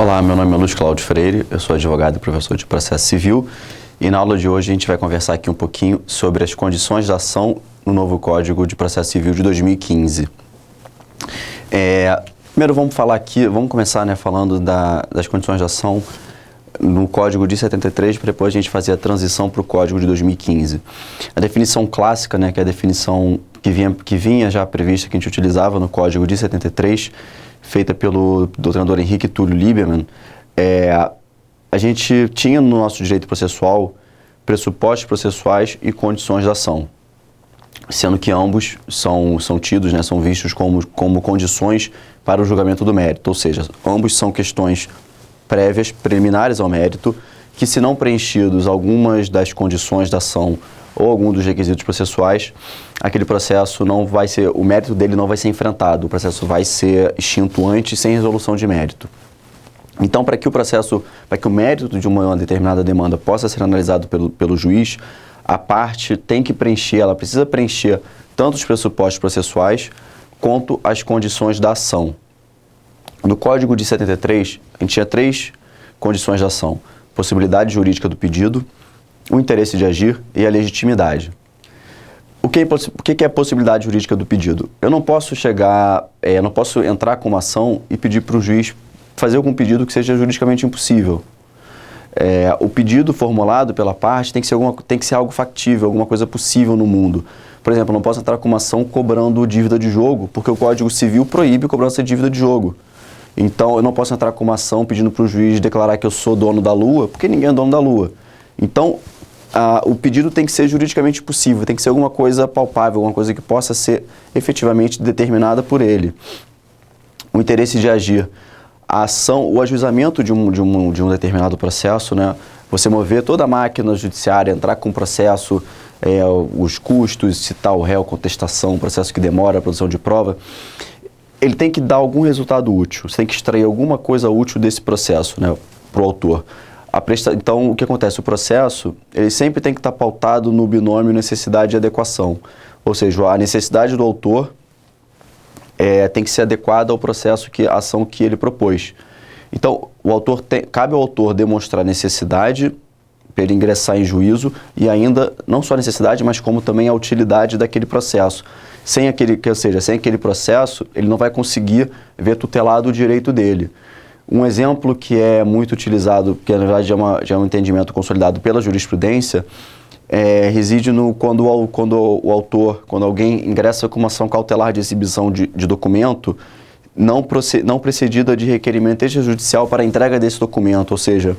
Olá, meu nome é Luiz Cláudio Freire, eu sou advogado e professor de processo civil e na aula de hoje a gente vai conversar aqui um pouquinho sobre as condições de ação no novo Código de Processo Civil de 2015. Primeiro vamos começar falando das condições de ação no Código de 73, para depois a gente fazer a transição para o Código de 2015. A definição clássica, que é a definição que vinha já prevista, que a gente utilizava no Código de 73, feita pelo doutrinador Henrique Túlio Lieberman, a gente tinha no nosso direito processual pressupostos processuais e condições de ação, sendo que ambos são tidos, são vistos como condições para o julgamento do mérito, ou seja, ambos são questões prévias, preliminares ao mérito, que se não preenchidos algumas das condições da ação ou algum dos requisitos processuais, aquele processo o mérito dele não vai ser enfrentado, o processo vai ser extinto antes, sem resolução de mérito. Então, para que o mérito de uma determinada demanda possa ser analisado pelo juiz, a parte tem que ela precisa preencher tanto os pressupostos processuais quanto as condições da ação. No Código de 73, a gente tinha 3 condições de ação: possibilidade jurídica do pedido, o interesse de agir e a legitimidade. O que é a possibilidade jurídica do pedido? Eu não posso entrar com uma ação e pedir para o juiz fazer algum pedido que seja juridicamente impossível. O pedido formulado pela parte tem que ser algo factível, alguma coisa possível no mundo. Por exemplo, eu não posso entrar com uma ação cobrando dívida de jogo, porque o Código Civil proíbe cobrança de dívida de jogo. Então, eu não posso entrar com uma ação pedindo para o juiz declarar que eu sou dono da Lua, porque ninguém é dono da Lua. Então, o pedido tem que ser juridicamente possível, tem que ser alguma coisa palpável, alguma coisa que possa ser efetivamente determinada por ele. O interesse de agir. A ação, o ajuizamento de um determinado processo, você mover toda a máquina judiciária, entrar com o processo, os custos, citar o réu, contestação, processo que demora, a produção de prova, ele tem que dar algum resultado útil, você tem que extrair alguma coisa útil desse processo, para o autor. Então, o que acontece? O processo, ele sempre tem que estar pautado no binômio necessidade e adequação, ou seja, a necessidade do autor tem que ser adequada ao processo, a ação que ele propôs. Então, cabe ao autor demonstrar necessidade para ele ingressar em juízo e ainda, não só a necessidade, mas como também a utilidade daquele processo. Sem aquele processo, ele não vai conseguir ver tutelado o direito dele. Um exemplo que é muito utilizado, que na verdade já é um entendimento consolidado pela jurisprudência, reside quando alguém ingressa com uma ação cautelar de exibição de documento não precedida de requerimento extrajudicial para a entrega desse documento, ou seja,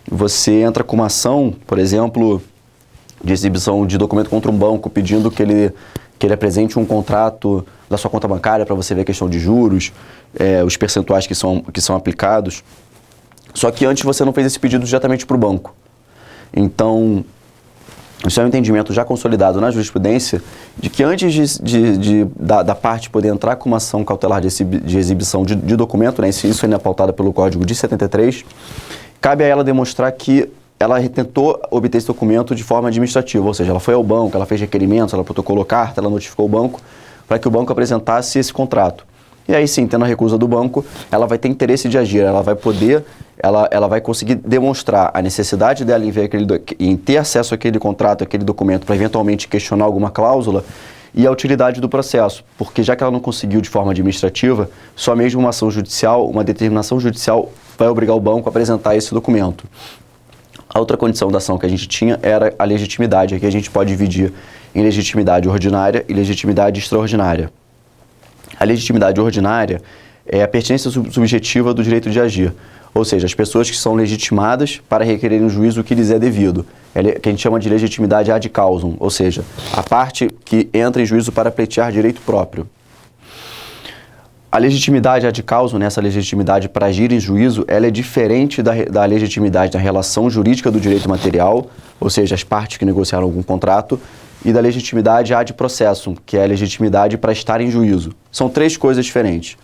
você entra com uma ação, por exemplo, de exibição de documento contra um banco pedindo que ele apresente um contrato da sua conta bancária para você ver a questão de juros, os percentuais que são aplicados, só que antes você não fez esse pedido diretamente para o banco. Então, isso é um entendimento já consolidado na jurisprudência de que antes da parte poder entrar com uma ação cautelar de exibição de documento, isso ainda é pautado pelo Código de 73, cabe a ela demonstrar que ela tentou obter esse documento de forma administrativa, ou seja, ela foi ao banco, ela fez requerimentos, ela protocolou carta, ela notificou o banco para que o banco apresentasse esse contrato. E aí sim, tendo a recusa do banco, ela vai ter interesse de agir, ela vai conseguir demonstrar a necessidade dela em ter acesso àquele contrato, àquele documento, para eventualmente questionar alguma cláusula, e a utilidade do processo, porque já que ela não conseguiu de forma administrativa, só mesmo uma ação judicial, uma determinação judicial vai obrigar o banco a apresentar esse documento. A outra condição da ação que a gente tinha era a legitimidade. Aqui a gente pode dividir em legitimidade ordinária e legitimidade extraordinária. A legitimidade ordinária é a pertinência subjetiva do direito de agir, ou seja, as pessoas que são legitimadas para requererem um juízo que lhes é devido, que a gente chama de legitimidade ad causum, ou seja, a parte que entra em juízo para pleitear direito próprio. A legitimidade ad causum, essa legitimidade para agir em juízo, ela é diferente da legitimidade da relação jurídica do direito material, ou seja, as partes que negociaram algum contrato, e da legitimidade ad processum, que é a legitimidade para estar em juízo. São 3 coisas diferentes.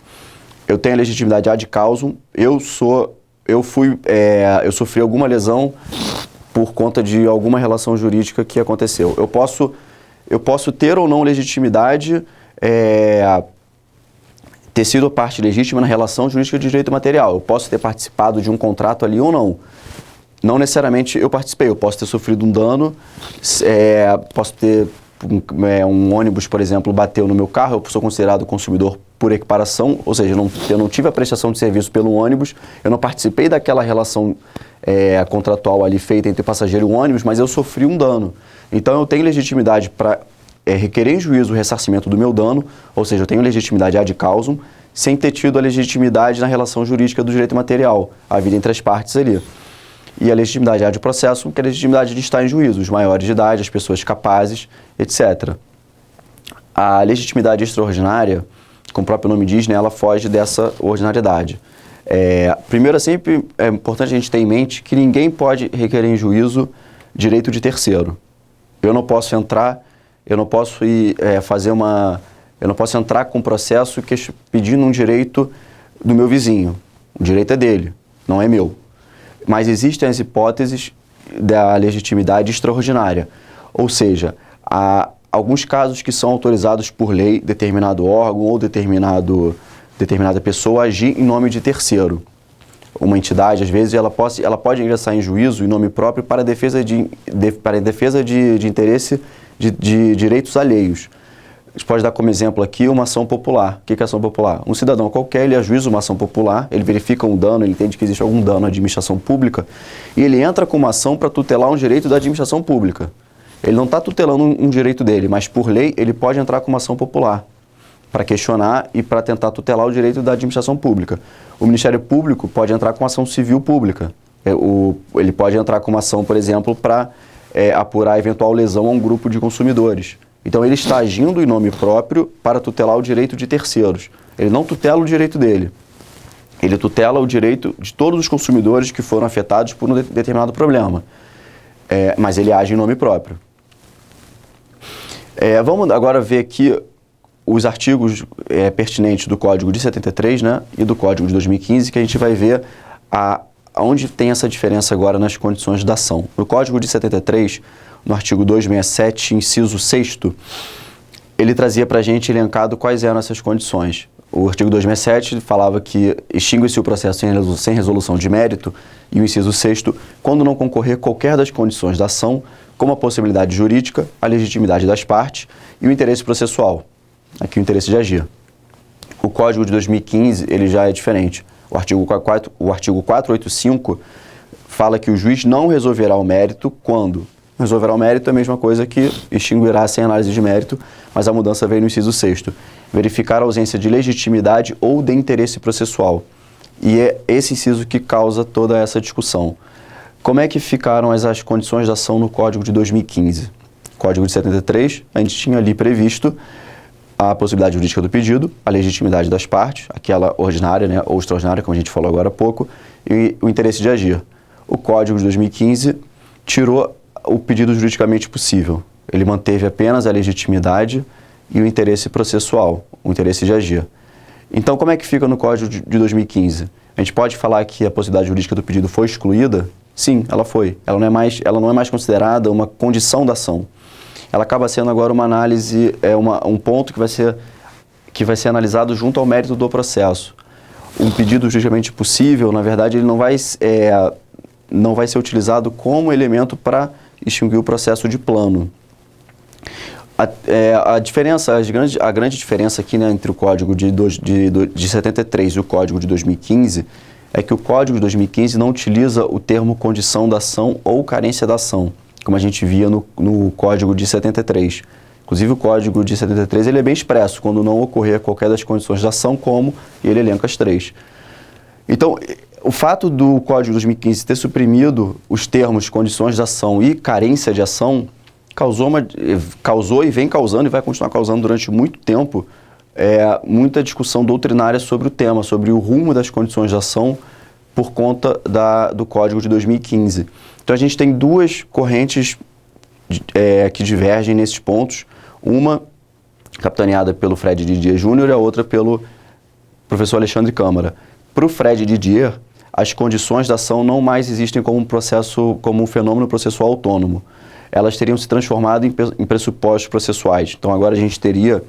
Eu tenho a legitimidade ad causum, eu sofri alguma lesão por conta de alguma relação jurídica que aconteceu. Eu posso ter ou não legitimidade ter sido a parte legítima na relação jurídica de direito material. Eu posso ter participado de um contrato ali ou não. Não necessariamente eu participei, eu posso ter sofrido um dano, posso ter um ônibus, por exemplo, bateu no meu carro, eu sou considerado consumidor por equiparação, ou seja, eu não tive a prestação de serviço pelo ônibus, eu não participei daquela relação contratual ali feita entre o passageiro e o ônibus, mas eu sofri um dano. Então eu tenho legitimidade para requerer em juízo o ressarcimento do meu dano, ou seja, eu tenho legitimidade ad causum, sem ter tido a legitimidade na relação jurídica do direito material, a vida entre as partes ali. E a legitimidade ad processo, que é a legitimidade de estar em juízo, os maiores de idade, as pessoas capazes, etc. A legitimidade extraordinária, como o próprio nome diz, né, ela foge dessa ordinariedade. Primeiro, sempre é importante a gente ter em mente que ninguém pode requerer em juízo direito de terceiro. Eu não posso entrar, eu não posso eu não posso entrar com um processo pedindo um direito do meu vizinho. O direito é dele, não é meu. Mas existem as hipóteses da legitimidade extraordinária. Ou seja, há alguns casos que são autorizados por lei determinado órgão ou determinada pessoa agir em nome de terceiro. Uma entidade, às vezes, ela pode ingressar em juízo em nome próprio para a defesa de interesse de direitos alheios. A gente pode dar como exemplo aqui uma ação popular. O que é ação popular? Um cidadão qualquer, ele ajuiza uma ação popular, ele verifica um dano, ele entende que existe algum dano na administração pública e ele entra com uma ação para tutelar um direito da administração pública. Ele não está tutelando um direito dele, mas por lei ele pode entrar com uma ação popular para questionar e para tentar tutelar o direito da administração pública. O Ministério Público pode entrar com ação civil pública. Ele pode entrar com uma ação, por exemplo, para apurar eventual lesão a um grupo de consumidores. Então, ele está agindo em nome próprio para tutelar o direito de terceiros. Ele não tutela o direito dele. Ele tutela o direito de todos os consumidores que foram afetados por um determinado problema. Mas ele age em nome próprio. Vamos agora ver aqui os artigos pertinentes do Código de 73, né, e do Código de 2015, que a gente vai ver onde tem essa diferença agora nas condições da ação. No Código de 73, no artigo 267, inciso 6º, ele trazia para a gente elencado quais eram essas condições. O artigo 267 falava que extingue-se o processo sem resolução de mérito, e o inciso 6º, quando não concorrer qualquer das condições da ação, como a possibilidade jurídica, a legitimidade das partes e o interesse processual, aqui o interesse de agir. O Código de 2015, ele já é diferente. O artigo 485 fala que o juiz não resolverá o mérito quando... Resolverá o mérito é a mesma coisa que extinguirá sem análise de mérito, mas a mudança veio no inciso 6º. Verificar a ausência de legitimidade ou de interesse processual. E é esse inciso que causa toda essa discussão. Como é que ficaram as condições de ação no Código de 2015? Código de 73, a gente tinha ali previsto a possibilidade jurídica do pedido, a legitimidade das partes, aquela ordinária, né, ou extraordinária, como a gente falou agora há pouco, e o interesse de agir. O Código de 2015 tirou o pedido juridicamente possível. Ele manteve apenas a legitimidade e o interesse processual, o interesse de agir. Então, como é que fica no Código de 2015? A gente pode falar que a possibilidade jurídica do pedido foi excluída? Sim, ela foi. Ela não é mais considerada uma condição da ação. Ela acaba sendo agora uma análise, um ponto que vai ser analisado junto ao mérito do processo. Um pedido juridicamente possível, na verdade, ele não vai ser utilizado como elemento para extinguir o processo de plano. A grande diferença aqui, né, entre o Código de 73 e o Código de 2015 é que o Código de 2015 não utiliza o termo condição da ação ou carência da ação, como a gente via no Código de 73. Inclusive, o Código de 73 ele é bem expresso, quando não ocorrer qualquer das condições da ação, como ele elenca as três. Então, o fato do Código de 2015 ter suprimido os termos condições de ação e carência de ação causou e vem causando e vai continuar causando durante muito tempo muita discussão doutrinária sobre o tema, sobre o rumo das condições de ação por conta do Código de 2015. Então, a gente tem duas correntes que divergem nesses pontos, uma capitaneada pelo Fred Didier Júnior e a outra pelo professor Alexandre Câmara. Para o Fred Didier, as condições da ação não mais existem como um fenômeno processual autônomo. Elas teriam se transformado em pressupostos processuais. Então, agora a gente teria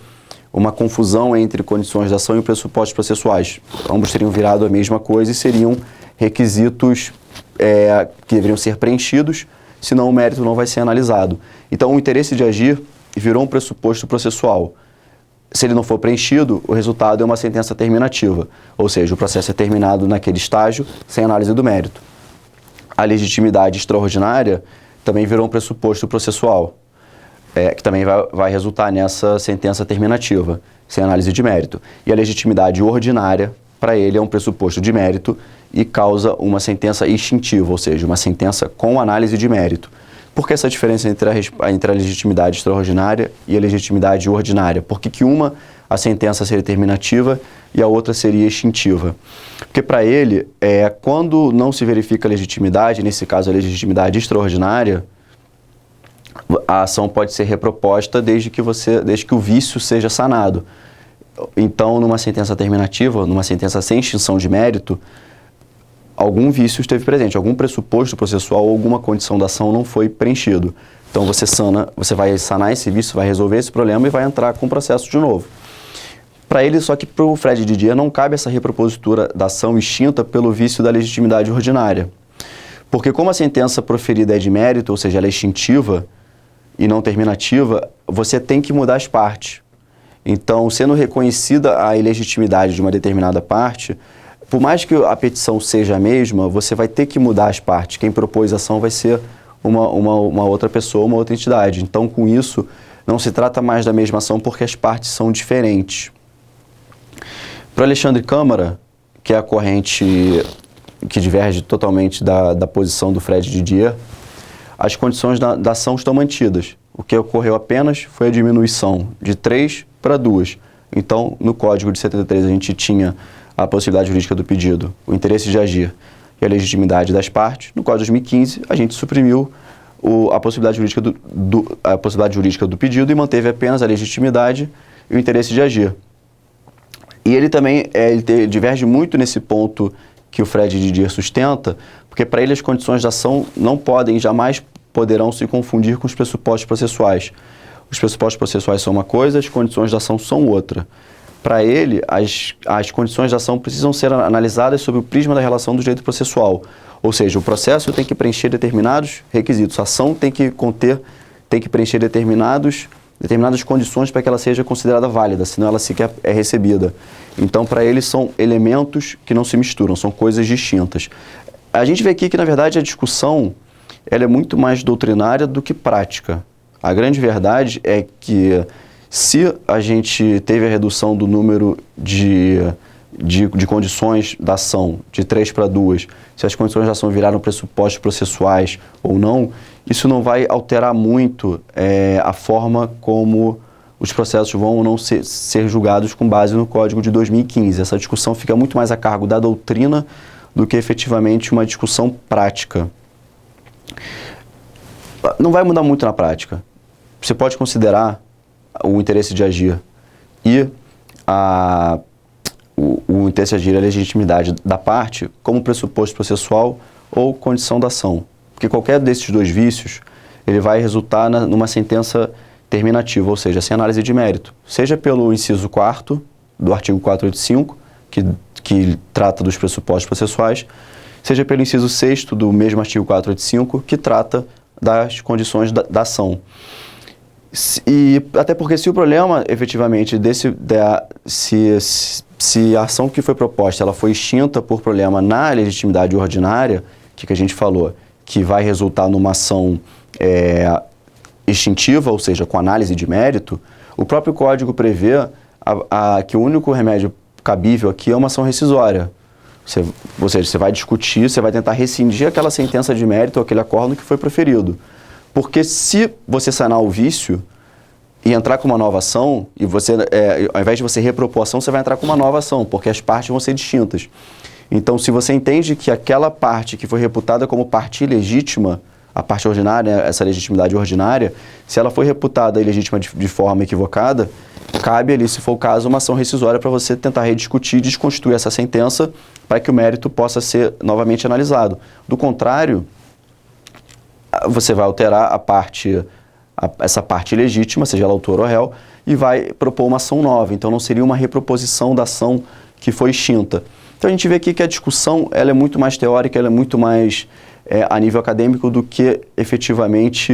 uma confusão entre condições de ação e pressupostos processuais. Ambos teriam virado a mesma coisa e seriam requisitos que deveriam ser preenchidos, senão o mérito não vai ser analisado. Então, o interesse de agir virou um pressuposto processual. Se ele não for preenchido, o resultado é uma sentença terminativa, ou seja, o processo é terminado naquele estágio sem análise do mérito. A legitimidade extraordinária também virou um pressuposto processual, que também vai resultar nessa sentença terminativa, sem análise de mérito. E a legitimidade ordinária, para ele, é um pressuposto de mérito e causa uma sentença extintiva, ou seja, uma sentença com análise de mérito. Por que essa diferença entre a legitimidade extraordinária e a legitimidade ordinária? Por que a sentença seria terminativa e a outra seria extintiva? Porque para ele, quando não se verifica a legitimidade, nesse caso a legitimidade extraordinária, a ação pode ser reproposta desde que o vício seja sanado. Então, numa sentença terminativa, numa sentença sem extinção de mérito, algum vício esteve presente, algum pressuposto processual ou alguma condição da ação não foi preenchido. Então você vai sanar esse vício, vai resolver esse problema e vai entrar com o processo de novo. Para ele, só que para o Fred Didier não cabe essa repropositura da ação extinta pelo vício da legitimidade ordinária. Porque como a sentença proferida é de mérito, ou seja, ela é extintiva e não terminativa, você tem que mudar as partes. Então, sendo reconhecida a ilegitimidade de uma determinada parte, por mais que a petição seja a mesma, você vai ter que mudar as partes. Quem propôs a ação vai ser uma outra pessoa, uma outra entidade. Então, com isso, não se trata mais da mesma ação porque as partes são diferentes. Para Alexandre Câmara, que é a corrente que diverge totalmente da posição do Fred Didier, as condições da ação estão mantidas. O que ocorreu apenas foi a diminuição de 3 para 2. Então, no Código de 73, a gente tinha a possibilidade jurídica do pedido, o interesse de agir e a legitimidade das partes. No Código de 2015, a gente suprimiu a possibilidade jurídica do pedido e manteve apenas a legitimidade e o interesse de agir. E ele também diverge muito nesse ponto que o Fred Didier sustenta, porque para ele as condições de ação jamais poderão se confundir com os pressupostos processuais. Os pressupostos processuais são uma coisa, as condições de ação são outra. Para ele, as condições de ação precisam ser analisadas sob o prisma da relação do direito processual. Ou seja, o processo tem que preencher determinados requisitos, a ação tem que preencher determinadas condições para que ela seja considerada válida, senão ela sequer é recebida. Então, para ele, são elementos que não se misturam, são coisas distintas. A gente vê aqui que, na verdade, a discussão ela é muito mais doutrinária do que prática. A grande verdade é que se a gente teve a redução do número de condições da ação de 3 para 2, se as condições da ação viraram pressupostos processuais ou não, isso não vai alterar muito a forma como os processos vão ou não ser julgados com base no Código de 2015. Essa discussão fica muito mais a cargo da doutrina do que efetivamente uma discussão prática. Não vai mudar muito na prática. Você pode considerar o interesse de agir e o interesse de agir e a legitimidade da parte como pressuposto processual ou condição da ação. Porque qualquer desses dois vícios, ele vai resultar numa sentença terminativa, ou seja, sem análise de mérito. Seja pelo inciso 4º do artigo 485, que trata dos pressupostos processuais, seja pelo inciso 6º do mesmo artigo 485, que trata das condições da ação. E até porque se o problema, efetivamente, se a ação que foi proposta ela foi extinta por problema na legitimidade ordinária, que a gente falou, que vai resultar numa ação extintiva, ou seja, com análise de mérito, o próprio Código prevê que o único remédio cabível aqui é uma ação rescisória. Ou seja, você vai discutir, você vai tentar rescindir aquela sentença de mérito, aquele acórdão que foi proferido. Porque se você sanar o vício e entrar com uma nova ação, e você, ao invés de você repropor a ação, você vai entrar com uma nova ação, porque as partes vão ser distintas. Então, se você entende que aquela parte que foi reputada como parte ilegítima, a parte ordinária, essa legitimidade ordinária, se ela foi reputada ilegítima de forma equivocada, cabe ali, se for o caso, uma ação rescisória para você tentar rediscutir e desconstituir essa sentença para que o mérito possa ser novamente analisado. Do contrário, você vai alterar essa parte ilegítima, seja ela autor ou réu, e vai propor uma ação nova. Então, não seria uma reproposição da ação que foi extinta. Então, a gente vê aqui que a discussão ela é muito mais teórica, ela é muito mais a nível acadêmico do que efetivamente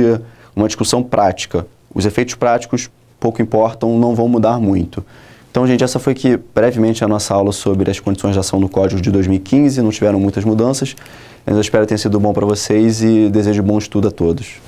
uma discussão prática. Os efeitos práticos pouco importam, não vão mudar muito. Então, gente, essa foi aqui brevemente a nossa aula sobre as condições de ação do Código de 2015, não tiveram muitas mudanças, mas eu espero que tenha sido bom para vocês e desejo bom estudo a todos.